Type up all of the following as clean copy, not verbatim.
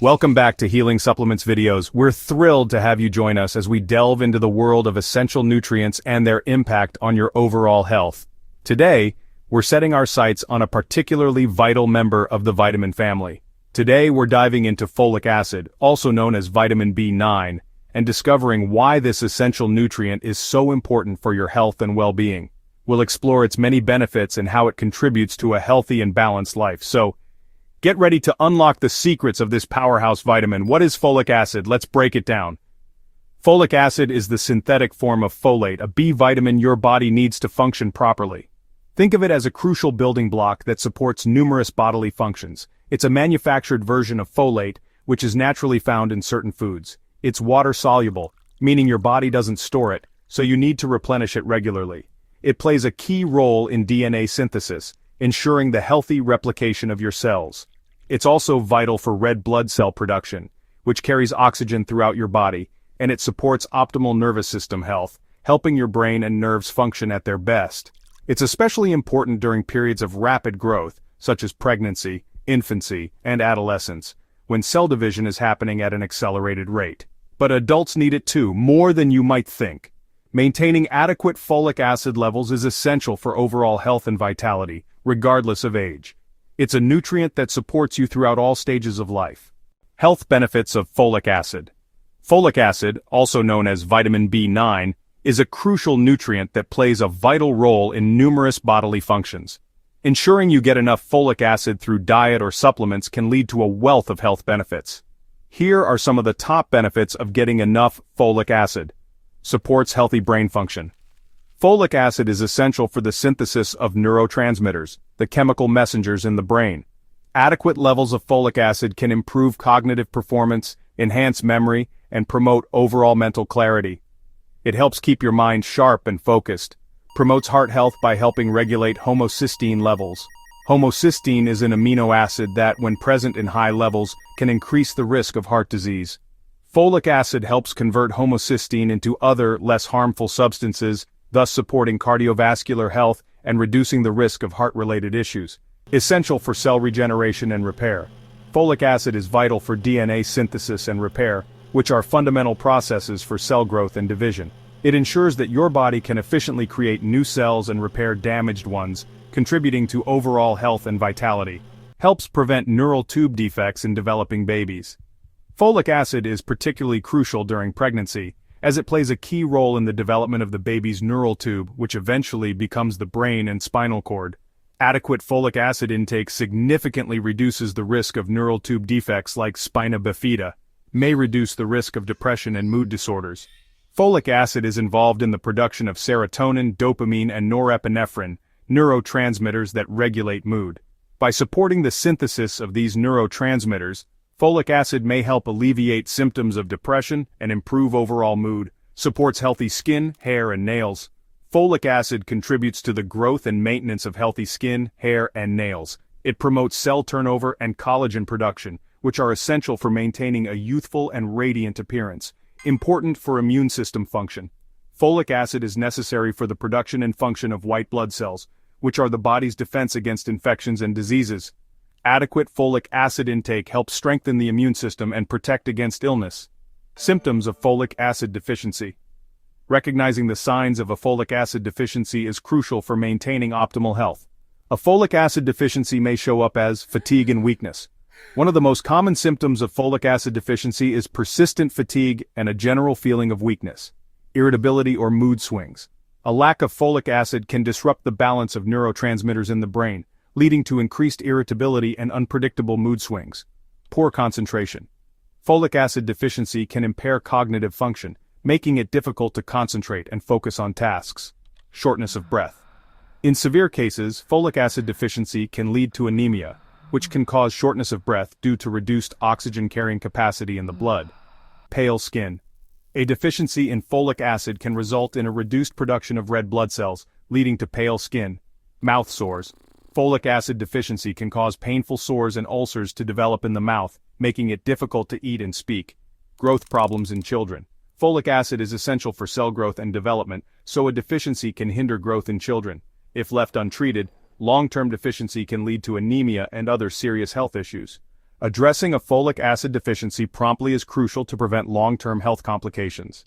Welcome back to Healing Supplements Videos. We're thrilled to have you join us as we delve into the world of essential nutrients and their impact on your overall health. Today, we're setting our sights on a particularly vital member of the vitamin family. Today, we're diving into folic acid, also known as vitamin B9, and discovering why this essential nutrient is so important for your health and well-being. We'll explore its many benefits and how it contributes to a healthy and balanced life. So, get ready to unlock the secrets of this powerhouse vitamin. What is folic acid? Let's break it down. Folic acid is the synthetic form of folate, a B vitamin your body needs to function properly. Think of it as a crucial building block that supports numerous bodily functions. It's a manufactured version of folate, which is naturally found in certain foods. It's water-soluble, meaning your body doesn't store it, so you need to replenish it regularly. It plays a key role in DNA synthesis, ensuring the healthy replication of your cells. It's also vital for red blood cell production, which carries oxygen throughout your body, and it supports optimal nervous system health, helping your brain and nerves function at their best. It's especially important during periods of rapid growth, such as pregnancy, infancy, and adolescence, when cell division is happening at an accelerated rate. But adults need it too, more than you might think. Maintaining adequate folic acid levels is essential for overall health and vitality, regardless of age. It's a nutrient that supports you throughout all stages of life. Health benefits of folic acid. Folic acid, also known as vitamin B9, is a crucial nutrient that plays a vital role in numerous bodily functions. Ensuring you get enough folic acid through diet or supplements can lead to a wealth of health benefits. Here are some of the top benefits of getting enough folic acid. Supports healthy brain function. Folic acid is essential for the synthesis of neurotransmitters, the chemical messengers in the brain. Adequate levels of folic acid can improve cognitive performance, enhance memory, and promote overall mental clarity. It helps keep your mind sharp and focused. Promotes heart health by helping regulate homocysteine levels. Homocysteine is an amino acid that, when present in high levels, can increase the risk of heart disease. Folic acid helps convert homocysteine into other, less harmful substances, thus supporting cardiovascular health and reducing the risk of heart-related issues. Essential for cell regeneration and repair. Folic acid is vital for DNA synthesis and repair, which are fundamental processes for cell growth and division. It ensures that your body can efficiently create new cells and repair damaged ones, contributing to overall health and vitality. Helps prevent neural tube defects in developing babies. Folic acid is particularly crucial during pregnancy, as it plays a key role in the development of the baby's neural tube, which eventually becomes the brain and spinal cord. Adequate folic acid intake significantly reduces the risk of neural tube defects like spina bifida, may reduce the risk of depression and mood disorders. Folic acid is involved in the production of serotonin, dopamine, and norepinephrine, neurotransmitters that regulate mood. By supporting the synthesis of these neurotransmitters, folic acid may help alleviate symptoms of depression and improve overall mood, supports healthy skin, hair, and nails. Folic acid contributes to the growth and maintenance of healthy skin, hair, and nails. It promotes cell turnover and collagen production, which are essential for maintaining a youthful and radiant appearance. Important for immune system function. Folic acid is necessary for the production and function of white blood cells, which are the body's defense against infections and diseases. Adequate folic acid intake helps strengthen the immune system and protect against illness. Symptoms of folic acid deficiency. Recognizing the signs of a folic acid deficiency is crucial for maintaining optimal health. A folic acid deficiency may show up as fatigue and weakness. One of the most common symptoms of folic acid deficiency is persistent fatigue and a general feeling of weakness, irritability, or mood swings. A lack of folic acid can disrupt the balance of neurotransmitters in the brain, leading to increased irritability and unpredictable mood swings. Poor concentration. Folic acid deficiency can impair cognitive function, making it difficult to concentrate and focus on tasks. Shortness of breath. In severe cases, folic acid deficiency can lead to anemia, which can cause shortness of breath due to reduced oxygen-carrying capacity in the blood. Pale skin. A deficiency in folic acid can result in a reduced production of red blood cells, leading to pale skin. Mouth sores. Folic acid deficiency can cause painful sores and ulcers to develop in the mouth, making it difficult to eat and speak. Growth problems in children. Folic acid is essential for cell growth and development, so a deficiency can hinder growth in children. If left untreated, long-term deficiency can lead to anemia and other serious health issues. Addressing a folic acid deficiency promptly is crucial to prevent long-term health complications.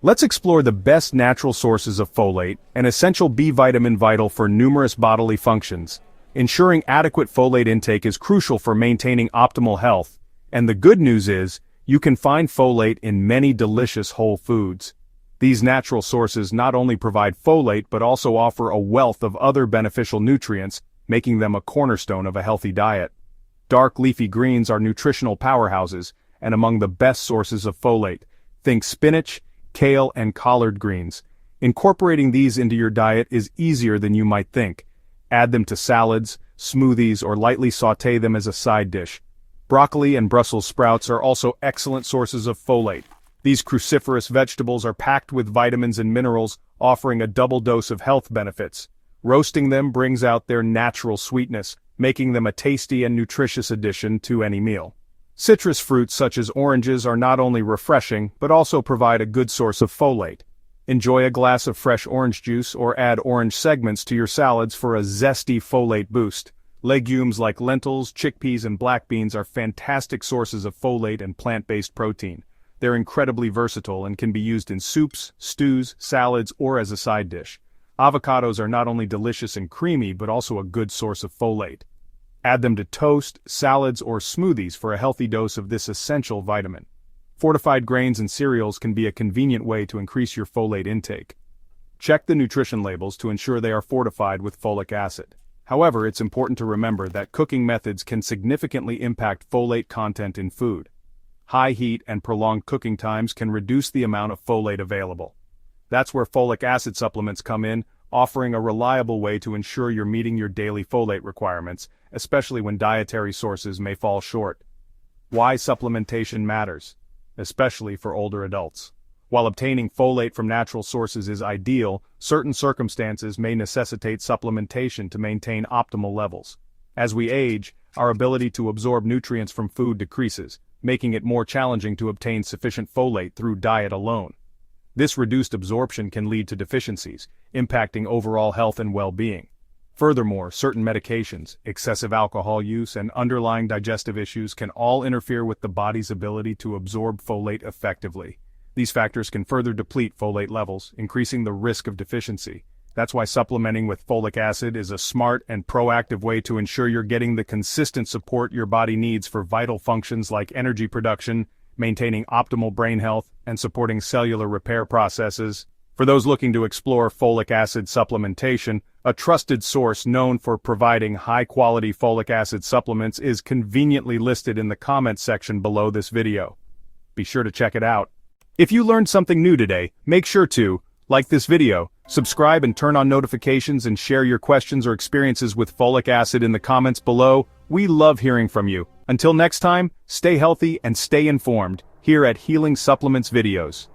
Let's explore the best natural sources of folate, an essential B vitamin vital for numerous bodily functions. Ensuring adequate folate intake is crucial for maintaining optimal health, and the good news is, you can find folate in many delicious whole foods. These natural sources not only provide folate but also offer a wealth of other beneficial nutrients, making them a cornerstone of a healthy diet. Dark leafy greens are nutritional powerhouses, and among the best sources of folate. Think spinach, kale, and collard greens. Incorporating these into your diet is easier than you might think. Add them to salads, smoothies, or lightly sauté them as a side dish. Broccoli and Brussels sprouts are also excellent sources of folate. These cruciferous vegetables are packed with vitamins and minerals, offering a double dose of health benefits. Roasting them brings out their natural sweetness, making them a tasty and nutritious addition to any meal. Citrus fruits such as oranges are not only refreshing, but also provide a good source of folate. Enjoy a glass of fresh orange juice or add orange segments to your salads for a zesty folate boost. Legumes like lentils, chickpeas, and black beans are fantastic sources of folate and plant-based protein. They're incredibly versatile and can be used in soups, stews, salads, or as a side dish. Avocados are not only delicious and creamy, but also a good source of folate. Add them to toast, salads, or smoothies for a healthy dose of this essential vitamin. Fortified grains and cereals can be a convenient way to increase your folate intake. Check the nutrition labels to ensure they are fortified with folic acid. However, it's important to remember that cooking methods can significantly impact folate content in food. High heat and prolonged cooking times can reduce the amount of folate available. That's where folic acid supplements come in, offering a reliable way to ensure you're meeting your daily folate requirements, especially when dietary sources may fall short. Why supplementation matters, especially for older adults. While obtaining folate from natural sources is ideal, certain circumstances may necessitate supplementation to maintain optimal levels. As we age, our ability to absorb nutrients from food decreases, making it more challenging to obtain sufficient folate through diet alone. This reduced absorption can lead to deficiencies, impacting overall health and well-being. Furthermore, certain medications, excessive alcohol use, and underlying digestive issues can all interfere with the body's ability to absorb folate effectively. These factors can further deplete folate levels, increasing the risk of deficiency. That's why supplementing with folic acid is a smart and proactive way to ensure you're getting the consistent support your body needs for vital functions like energy production, maintaining optimal brain health, and supporting cellular repair processes. For those looking to explore folic acid supplementation, a trusted source known for providing high-quality folic acid supplements is conveniently listed in the comments section below this video. Be sure to check it out. If you learned something new today, make sure to like this video, subscribe and turn on notifications, and share your questions or experiences with folic acid in the comments below. We love hearing from you. Until next time, stay healthy and stay informed here at Healing Supplements Videos.